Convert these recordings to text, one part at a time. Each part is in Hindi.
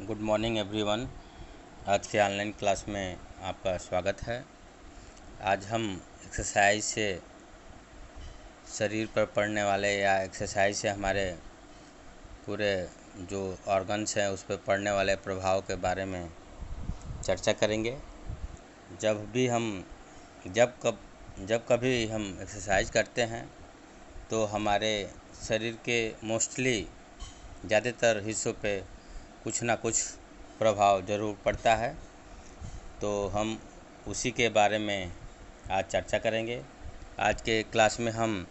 Good morning everyone. आज के ऑनलाइन क्लास में आपका स्वागत है। आज हम एक्सरसाइज से शरीर पर पड़ने वाले या एक्सरसाइज से हमारे पूरे जो ऑर्गन्स हैं उस पर पड़ने वाले प्रभाव के बारे में चर्चा करेंगे। जब कभी हम एक्सरसाइज करते हैं तो हमारे शरीर के मोस्टली ज़्यादातर हिस्सों पे कुछ ना कुछ प्रभाव ज़रूर पड़ता है, तो हम उसी के बारे में आज चर्चा करेंगे। आज के क्लास में हम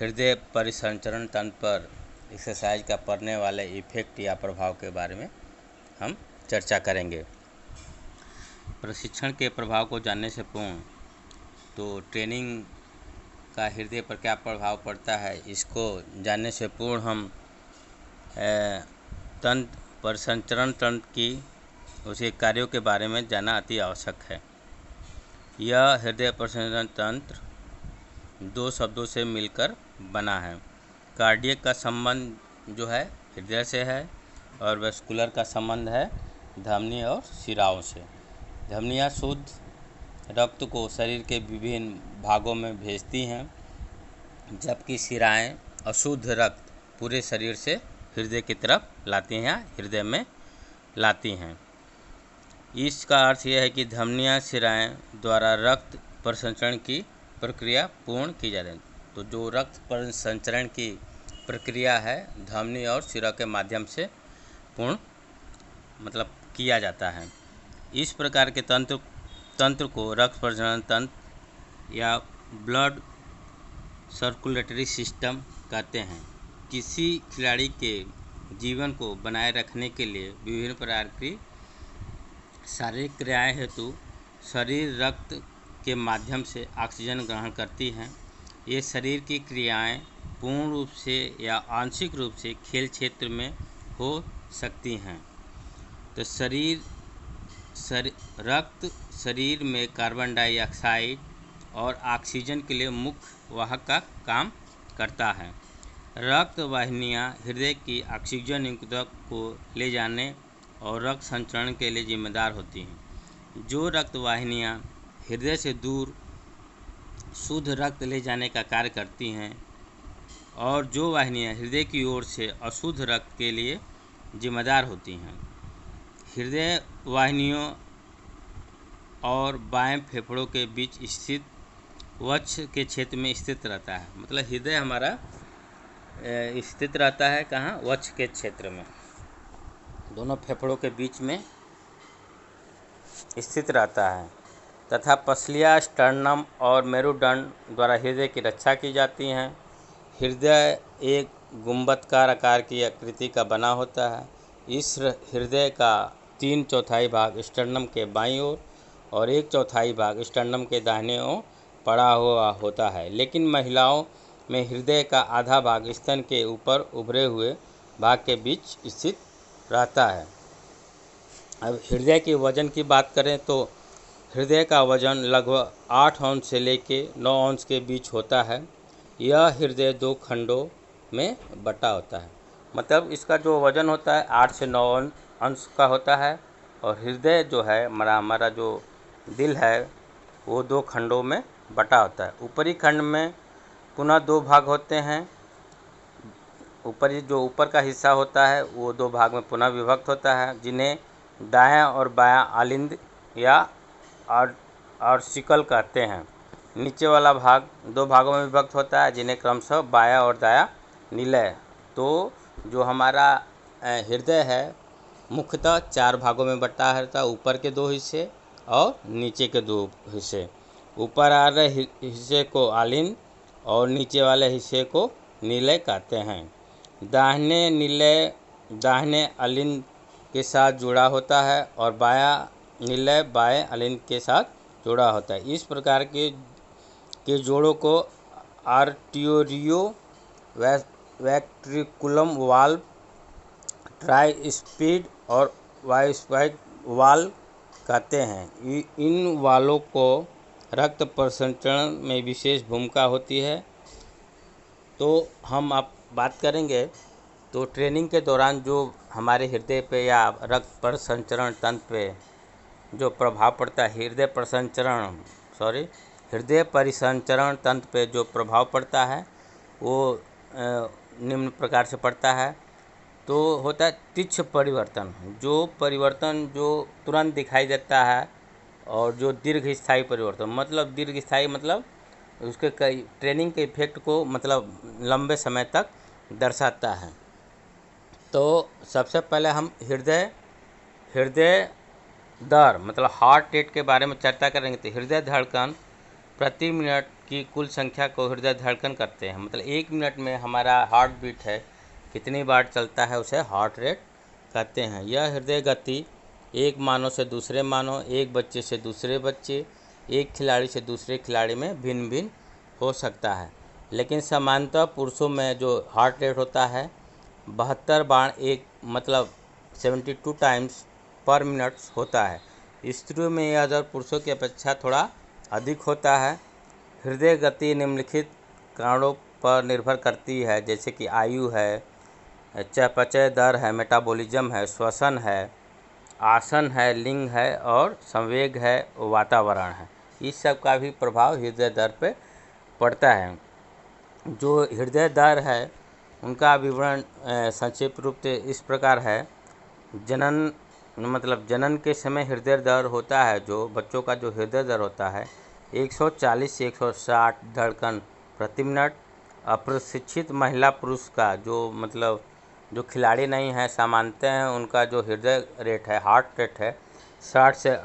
हृदय परिसंचरण तंत्र पर एक्सरसाइज का पड़ने वाले इफ़ेक्ट या प्रभाव के बारे में हम चर्चा करेंगे। प्रशिक्षण के प्रभाव को जानने से पूर्व तो ट्रेनिंग का हृदय पर क्या प्रभाव पड़ता है, इसको जानने से पूर्व हम तंत्र परिसंचरण तंत्र की उसके कार्यों के बारे में जानना अति आवश्यक है। यह हृदय परिसंचरण तंत्र दो शब्दों से मिलकर बना है। कार्डियक का संबंध जो है हृदय से है और वेस्कुलर का संबंध है धमनी और शिराओं से। धमनियाँ शुद्ध रक्त को शरीर के विभिन्न भागों में भेजती हैं, जबकि शिराएँ अशुद्ध रक्त पूरे शरीर से हृदय की तरफ लाती हैं या हृदय में लाती हैं। इसका अर्थ यह है कि धमनियाँ शिराएँ द्वारा रक्त परिसंचरण की प्रक्रिया पूर्ण की जा रही है। तो जो रक्त परिसंचरण की प्रक्रिया है धमनी और शिरा के माध्यम से पूर्ण किया जाता है। इस प्रकार के तंत्र को रक्त परिसंचरण तंत्र या ब्लड सर्कुलेटरी सिस्टम कहते हैं। किसी खिलाड़ी के जीवन को बनाए रखने के लिए विभिन्न प्रकार की शारीरिक क्रियाएं हेतु शरीर रक्त के माध्यम से ऑक्सीजन ग्रहण करती हैं। ये शरीर की क्रियाएं पूर्ण रूप से या आंशिक रूप से खेल क्षेत्र में हो सकती हैं। तो रक्त शरीर में कार्बन डाइऑक्साइड और ऑक्सीजन के लिए मुख्य वाहक का काम करता है। रक्त वाहिनियाँ हृदय की ऑक्सीजन युक्त को ले जाने और रक्त संचरण के लिए जिम्मेदार होती हैं। जो रक्त वाहिनियाँ हृदय से दूर शुद्ध रक्त ले जाने का कार्य करती हैं और जो वाहिनियाँ हृदय की ओर से अशुद्ध रक्त के लिए जिम्मेदार होती हैं। हृदय वाहिनियों और बाएं फेफड़ों के बीच स्थित वक्ष के क्षेत्र में स्थित रहता है। मतलब हृदय हमारा स्थित रहता है कहाँ? वक्ष के क्षेत्र में, दोनों फेफड़ों के बीच में स्थित रहता है। तथा पसलियाँ स्टर्नम और मेरुदंड द्वारा हृदय की रक्षा की जाती हैं। हृदय एक गुंबदकार आकार की आकृति का बना होता है। इस हृदय का 3/4 भाग स्टर्नम के बाईं ओर और 1/4 भाग स्टर्नम के दाहिने ओर पड़ा हुआ होता है। लेकिन महिलाओं में हृदय का आधा भाग स्तन के ऊपर उभरे हुए भाग के बीच स्थित रहता है। अब हृदय के वजन की बात करें तो हृदय का वजन लगभग 8 औंस से लेकर 9 औंस के बीच होता है। यह हृदय 2 खंडों में बटा होता है। मतलब इसका जो वजन होता है 8 से 9 अंश का होता है और हृदय जो है हमारा जो दिल है वो 2 खंडों में बटा होता है। ऊपरी खंड में पुनः 2 भाग होते हैं। ऊपरी जो ऊपर का हिस्सा होता है वो 2 भाग में पुनः विभक्त होता है, जिन्हें दायां और बायां आलिंद या आर्सिकल कहते हैं। नीचे वाला भाग 2 भागों में विभक्त होता है, जिन्हें क्रमशः बायां और दायां निलय। तो जो हमारा हृदय है मुख्यतः 4 भागों में बटा रहता है, ऊपर के 2 हिस्से और नीचे के 2 हिस्से। ऊपर आ रहे हिस्से को आलिंद और नीचे वाले हिस्से को निलय कहते हैं। दाहिने आलिंद के साथ जुड़ा होता है और बायां निलय बाएं आलिंद के साथ जुड़ा होता है। इस प्रकार के जोड़ों को आर्टियोरियो वेंट्रिकुलम वाल्व, ट्राइस्पीड और बाइस्पाइड वाल्व कहते हैं। इन वालों को रक्त परिसंचरण में विशेष भूमिका होती है। तो हम आप बात करेंगे तो ट्रेनिंग के दौरान जो हमारे हृदय पे या रक्त परिसंचरण तंत्र पे जो प्रभाव पड़ता है, हृदय परिसंचरण तंत्र पे जो प्रभाव पड़ता है वो निम्न प्रकार से पड़ता है। तो होता है तीक्ष्ण परिवर्तन, जो परिवर्तन जो तुरंत दिखाई देता है, और जो दीर्घस्थायी परिवर्तन, मतलब दीर्घस्थायी मतलब उसके कई ट्रेनिंग के इफेक्ट को मतलब लंबे समय तक दर्शाता है। तो सबसे पहले हम हृदय दर मतलब हार्ट रेट के बारे में चर्चा करेंगे। तो हृदय धड़कन प्रति मिनट की कुल संख्या को हृदय धड़कन करते हैं, मतलब 1 मिनट में हमारा हार्ट बीट है कितनी बार चलता है उसे हार्ट रेट कहते हैं। यह हृदय गति एक मानव से दूसरे मानव, एक बच्चे से दूसरे बच्चे, एक खिलाड़ी से दूसरे खिलाड़ी में भिन्न भिन्न हो सकता है, लेकिन सामान्यतः पुरुषों में जो हार्ट रेट होता है 72 बार एक मतलब 72 टाइम्स पर मिनट होता है। स्त्रियों में यह दर पुरुषों की अपेक्षा थोड़ा अधिक होता है। हृदय गति निम्नलिखित कारणों पर निर्भर करती है, जैसे कि आयु है, चयापचय दर है, मेटाबॉलिज्म है, श्वसन है, आसन है, लिंग है और संवेग है, वातावरण है। इस सब का भी प्रभाव हृदय दर पे पड़ता है। जो हृदय दर है उनका विवरण संक्षिप्त रूप से इस प्रकार है। जनन के समय हृदय दर होता है, जो बच्चों का जो हृदय दर होता है 140 से 160 धड़कन प्रति मिनट। अप्रशिक्षित महिला पुरुष का जो खिलाड़ी नहीं है सामान्यतः हैं, उनका जो हृदय रेट है हार्ट रेट है 60 से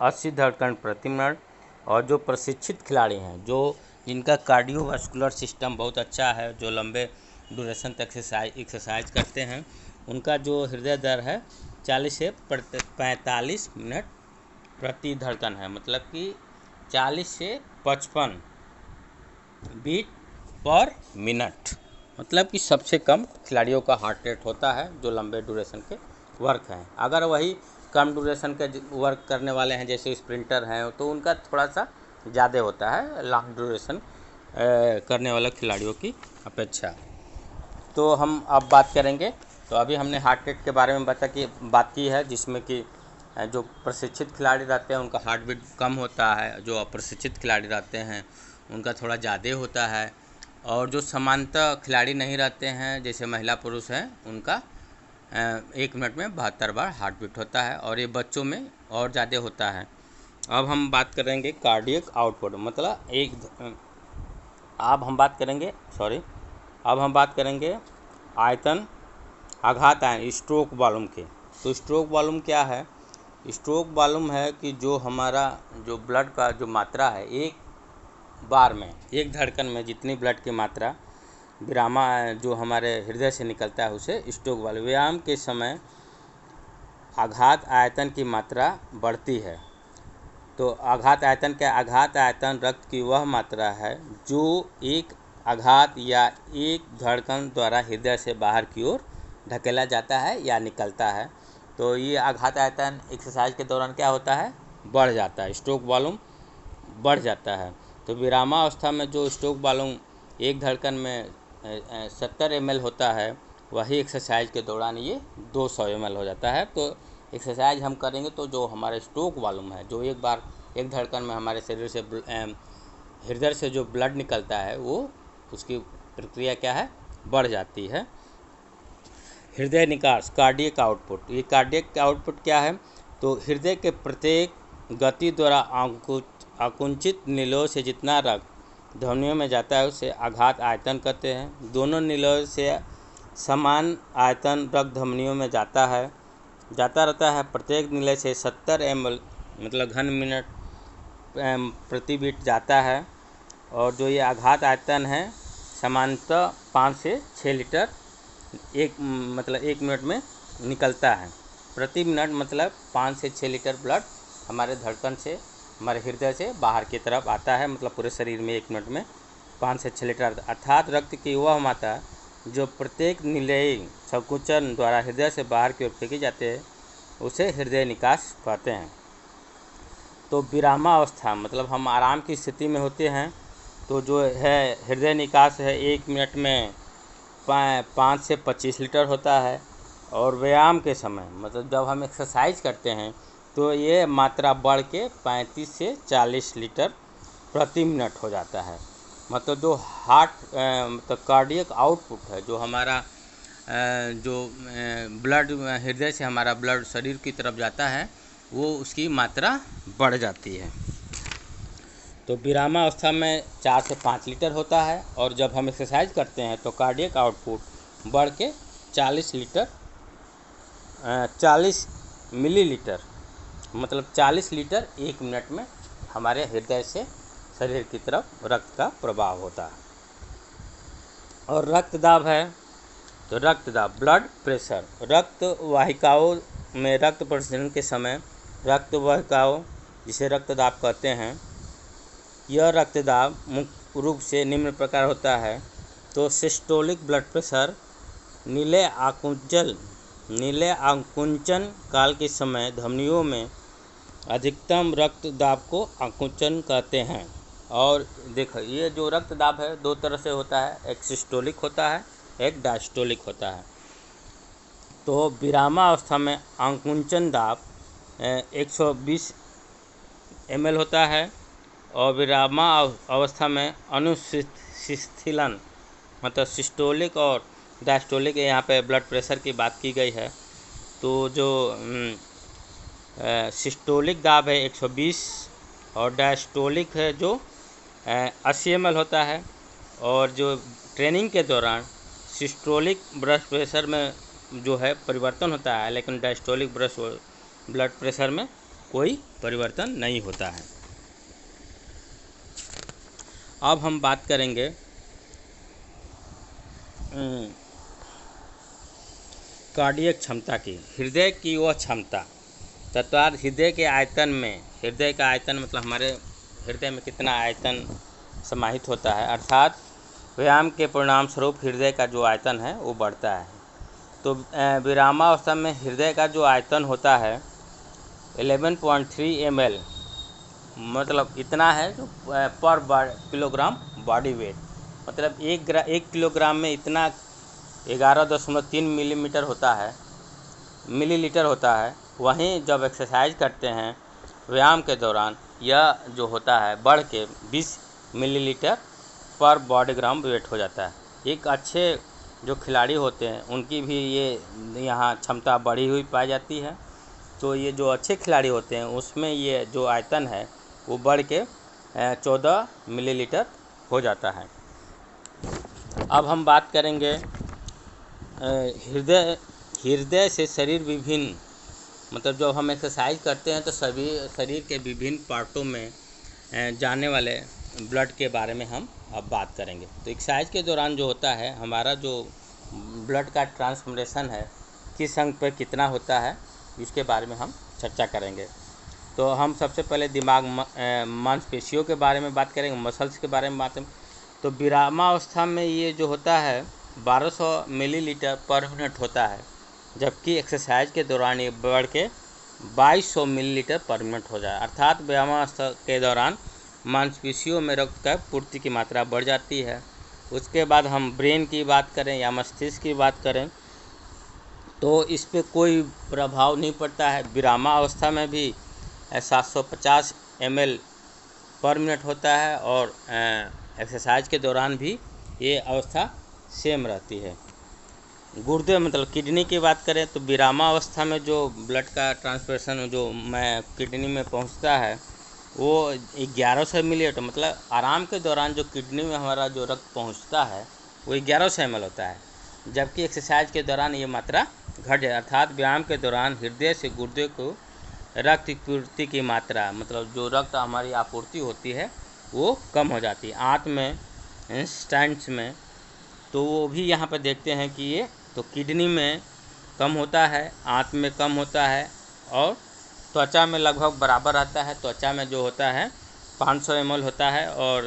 80 धड़कन प्रति मिनट। और जो प्रशिक्षित खिलाड़ी हैं, जो जिनका कार्डियोवास्कुलर सिस्टम बहुत अच्छा है, जो लंबे ड्यूरेशन तक एक्सरसाइज करते हैं, उनका जो हृदय दर है 40 से 45 मिनट प्रति धड़कन है, मतलब कि 40 से 55 बीट पर मिनट, मतलब कि सबसे कम खिलाड़ियों का हार्ट रेट होता है जो लंबे ड्यूरेशन के वर्क हैं। अगर वही कम ड्यूरेशन के वर्क करने वाले हैं जैसे स्प्रिंटर हैं, तो उनका थोड़ा सा ज़्यादा होता है लॉन्ग ड्यूरेशन करने वाले खिलाड़ियों की अपेक्षा। तो हम अब बात करेंगे। तो अभी हमने हार्ट रेट के बारे में बात की है, जिसमें कि जो प्रशिक्षित खिलाड़ी रहते हैं उनका हार्ट बीट कम होता है, जो अप्रशिक्षित खिलाड़ी रहते हैं उनका थोड़ा ज़्यादा होता है, और जो समानता खिलाड़ी नहीं रहते हैं जैसे महिला पुरुष हैं उनका 1 मिनट में 72 बार हार्ट बीट होता है, और ये बच्चों में और ज़्यादा होता है। अब हम बात करेंगे कार्डियक आउटपुट, मतलब अब हम बात करेंगे आयतन आघात आयन स्ट्रोक वॉल्यूम के। तो स्ट्रोक वॉल्यूम क्या है? स्ट्रोक वॉल्यूम है कि जो हमारा जो ब्लड का जो मात्रा है एक बार में, एक धड़कन में जितनी ब्लड की मात्रा विरामा जो हमारे हृदय से निकलता है उसे स्ट्रोक वॉल्यूम। व्यायाम के समय आघात आयतन की मात्रा बढ़ती है। तो आघात आयतन रक्त की वह मात्रा है जो एक आघात या एक धड़कन द्वारा हृदय से बाहर की ओर ढकेला जाता है या निकलता है। तो ये आघात आयतन एक्सरसाइज के दौरान क्या होता है? बढ़ जाता है, स्ट्रोक वॉल्यूम बढ़ जाता है। तो विरामावस्था में जो स्ट्रोक वॉल्यूम एक धड़कन में 70 ml होता है, वही एक्सरसाइज के दौरान ये 200 ml हो जाता है। तो एक्सरसाइज हम करेंगे तो जो हमारा स्ट्रोक वॉल्यूम है, जो एक बार एक धड़कन में हमारे शरीर से हृदय से जो ब्लड निकलता है, वो उसकी प्रक्रिया क्या है? बढ़ जाती है। हृदय निकास कार्डियक आउटपुट, ये कार्डियक आउटपुट क्या है? तो हृदय के प्रत्येक गति द्वारा आकुंचित नीलों से जितना रक्त ध्वनियों में जाता है उसे आघात आयतन कहते हैं। दोनों नीलों से समान आयतन रक्त धमनियों में जाता रहता है। प्रत्येक नीले से 70 ml मतलब घन मिनट प्रति बीट जाता है। और जो ये आघात आयतन है सामान्यतः 5 से 6 लीटर एक मिनट में निकलता है प्रति मिनट, मतलब 5 से 6 लीटर ब्लड हमारे धड़कन से हमारे हृदय से बाहर की तरफ आता है, मतलब पूरे शरीर में 1 मिनट में 5 से 6 लीटर, अर्थात रक्त की वह मात्रा जो प्रत्येक निलयी संकुचन द्वारा हृदय से बाहर की ओर फेंकी जाते हैं उसे हृदय निकास कहते हैं। तो विरामावस्था मतलब हम आराम की स्थिति में होते हैं, तो जो है हृदय निकास है 1 मिनट में 5 से 25 लीटर होता है, और व्यायाम के समय मतलब जब हम एक्सरसाइज करते हैं तो ये मात्रा बढ़ के 35 से 40 लीटर प्रति मिनट हो जाता है। मतलब जो हार्ट मतलब कार्डियक आउटपुट है, जो हमारा जो ब्लड हृदय से हमारा ब्लड शरीर की तरफ जाता है, वो उसकी मात्रा बढ़ जाती है। तो विरामावस्था में 4 से 5 लीटर होता है, और जब हम एक्सरसाइज करते हैं तो कार्डियक आउटपुट बढ़ के 40 मिलीलीटर मतलब 40 लीटर 1 मिनट में हमारे हृदय से शरीर की तरफ रक्त का प्रवाह होता है। और रक्तदाब है तो रक्तदाब ब्लड प्रेशर, रक्त वाहिकाओं में रक्त परिसंचरण के समय रक्त वाहिकाओं जिसे रक्तदाब कहते हैं, यह रक्तदाब मुख्य रूप से निम्न प्रकार होता है। तो सिस्टोलिक ब्लड प्रेशर नीले आकुंचन काल के समय धमनियों में अधिकतम रक्तदाब को आकुंचन कहते हैं। और देखो ये जो रक्तदाब है 2 तरह से होता है, एक सिस्टोलिक होता है, एक डायस्टोलिक होता है। तो विरामावस्था में आकुंचन दाब 120 ml होता है, और विरामावस्था में अनुशिथिलन मतलब सिस्टोलिक और डायस्टोलिक, यहाँ पे ब्लड प्रेशर की बात की गई है। तो जो सिस्टोलिक दाब है 120 और डायस्टोलिक है जो 80 ml होता है। और जो ट्रेनिंग के दौरान सिस्टोलिक ब्लड प्रेशर में जो है परिवर्तन होता है, लेकिन डायस्टोलिक ब्लड प्रेशर में कोई परिवर्तन नहीं होता है। अब हम बात करेंगे कार्डियक क्षमता की, हृदय की वह क्षमता। तत्वार हृदय के आयतन में, हृदय का आयतन मतलब हमारे हृदय में कितना आयतन समाहित होता है, अर्थात व्यायाम के परिणाम स्वरूप हृदय का जो आयतन है वो बढ़ता है। तो विरामावस्था में हृदय का जो आयतन होता है 11.3 ml, मतलब इतना है जो पर किलोग्राम बॉडी वेट, मतलब 1 किलोग्राम में इतना 11.3 मिलीलीटर होता है। वहीं जब एक्सरसाइज करते हैं व्यायाम के दौरान यह जो होता है बढ़ के 20 मिलीलीटर पर बॉडी ग्राम वेट हो जाता है। एक अच्छे जो खिलाड़ी होते हैं उनकी भी ये यहाँ क्षमता बढ़ी हुई पाई जाती है। तो ये जो अच्छे खिलाड़ी होते हैं उसमें ये जो आयतन है वो बढ़ के 14 मिलीलीटर हो जाता है। अब हम बात करेंगे हृदय से शरीर विभिन्न, मतलब जब हम एक्सरसाइज करते हैं तो सभी शरीर के विभिन्न पार्टों में जाने वाले ब्लड के बारे में हम अब बात करेंगे। तो एक्सरसाइज के दौरान जो होता है हमारा जो ब्लड का ट्रांसमिशन है किस अंग पर कितना होता है, इसके बारे में हम चर्चा करेंगे। तो हम सबसे पहले दिमाग मांसपेशियों के बारे में बात करेंगे, मसल्स के बारे में बात करेंगे। तो विरामावस्था में ये जो होता है 1200 मिलीलीटर पर मिनट होता है, जबकि एक्सरसाइज के दौरान ये बढ़ के 2200 मिलीलीटर पर मिनट हो जाए। अर्थात व्यायामावस्था के दौरान मांसपेशियों में रक्त का पूर्ति की मात्रा बढ़ जाती है। उसके बाद हम ब्रेन की बात करें या मस्तिष्क की बात करें तो इस पर कोई प्रभाव नहीं पड़ता है। विरामावस्था में भी 750 ml पर मिनट होता है, और एक्सरसाइज के दौरान भी ये अवस्था सेम रहती है। गुर्दे मतलब किडनी की बात करें तो विरामावस्था में जो ब्लड का ट्रांसमिशन जो किडनी में पहुंचता है वो 1100 मिलीलीटर, मतलब आराम के दौरान जो किडनी में हमारा जो रक्त पहुंचता है वो 1100 ml होता है, जबकि एक्सरसाइज के दौरान ये मात्रा घट जाए। अर्थात व्यायाम के दौरान हृदय से गुर्दे को रक्त पूर्ति की मात्रा, मतलब जो रक्त हमारी आपूर्ति होती है वो कम हो जाती है। आंत में स्टेंट्स में तो वो भी यहाँ पर देखते हैं कि ये तो किडनी में कम होता है, आंत में कम होता है, और त्वचा में लगभग बराबर रहता है। त्वचा में जो होता है 500 ml होता है, और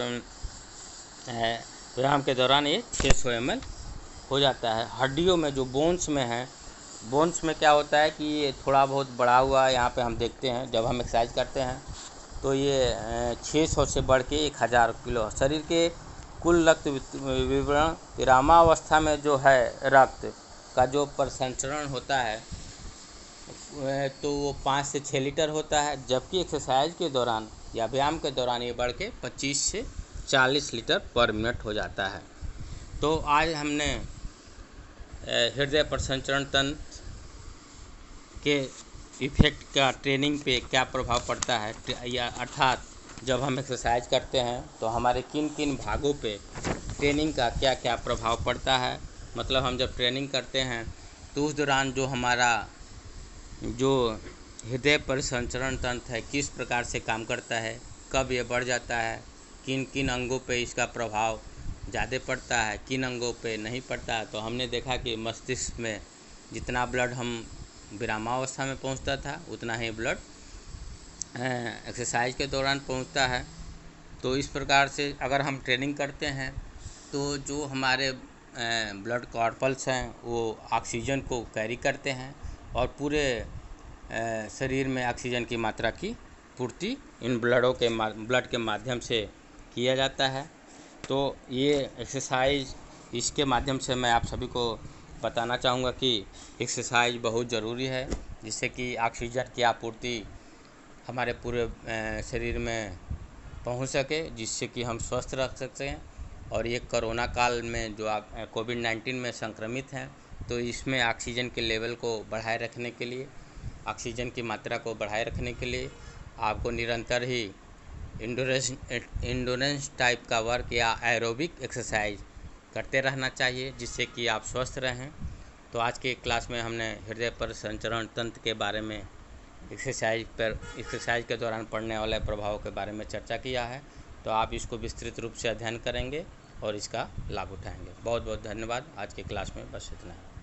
व्यायाम के दौरान ये 600 ml हो जाता है। हड्डियों में जो बोन्स में है, बोन्स में क्या होता है कि ये थोड़ा बहुत बढ़ा हुआ यहाँ पे हम देखते हैं जब हम एक्सरसाइज करते हैं तो ये 600 से बढ़ के 1000 किलो, शरीर के कुल रक्त विवरण विरामावस्था में जो है रक्त का जो परिसंचरण होता है तो वो 5 से 6 लीटर होता है, जबकि एक्सरसाइज के दौरान या व्यायाम के दौरान ये बढ़ के 25 से 40 लीटर पर मिनट हो जाता है। तो आज हमने हृदय परिसंचरण तंत्र के इफ़ेक्ट का ट्रेनिंग पे क्या प्रभाव पड़ता है, या अर्थात जब हम एक्सरसाइज करते हैं तो हमारे किन किन भागों पे ट्रेनिंग का क्या क्या प्रभाव पड़ता है। मतलब हम जब ट्रेनिंग करते हैं तो उस दौरान जो हमारा जो हृदय परिसंचरण तंत्र है किस प्रकार से काम करता है, कब ये बढ़ जाता है, किन किन अंगों पे इसका प्रभाव ज़्यादा पड़ता है, किन अंगों पे नहीं पड़ता है। तो हमने देखा कि मस्तिष्क में जितना ब्लड हम विरामावस्था में पहुंचता था उतना ही ब्लड एक्सरसाइज के दौरान पहुंचता है। तो इस प्रकार से अगर हम ट्रेनिंग करते हैं तो जो हमारे ब्लड कॉर्पल्स हैं वो ऑक्सीजन को कैरी करते हैं और पूरे शरीर में ऑक्सीजन की मात्रा की पूर्ति इन ब्लड के माध्यम से किया जाता है। तो ये एक्सरसाइज इसके माध्यम से मैं आप सभी को बताना चाहूँगा कि एक्सरसाइज बहुत ज़रूरी है, जिससे कि ऑक्सीजन की आपूर्ति हमारे पूरे शरीर में पहुंच सके, जिससे कि हम स्वस्थ रह सकते हैं। और ये कोरोना काल में जो कोविड-19 में संक्रमित हैं तो इसमें ऑक्सीजन के लेवल को बढ़ाए रखने के लिए, ऑक्सीजन की मात्रा को बढ़ाए रखने के लिए आपको निरंतर ही इंडोरेंस टाइप का वर्क या एरोबिक एक्सरसाइज करते रहना चाहिए, जिससे कि आप स्वस्थ रहें। तो आज के क्लास में हमने हृदय परिसंचरण तंत्र के बारे में एक्सरसाइज के दौरान पड़ने वाले प्रभाव के बारे में चर्चा किया है। तो आप इसको विस्तृत रूप से अध्ययन करेंगे और इसका लाभ उठाएंगे। बहुत बहुत धन्यवाद। आज के क्लास में बस इतना है।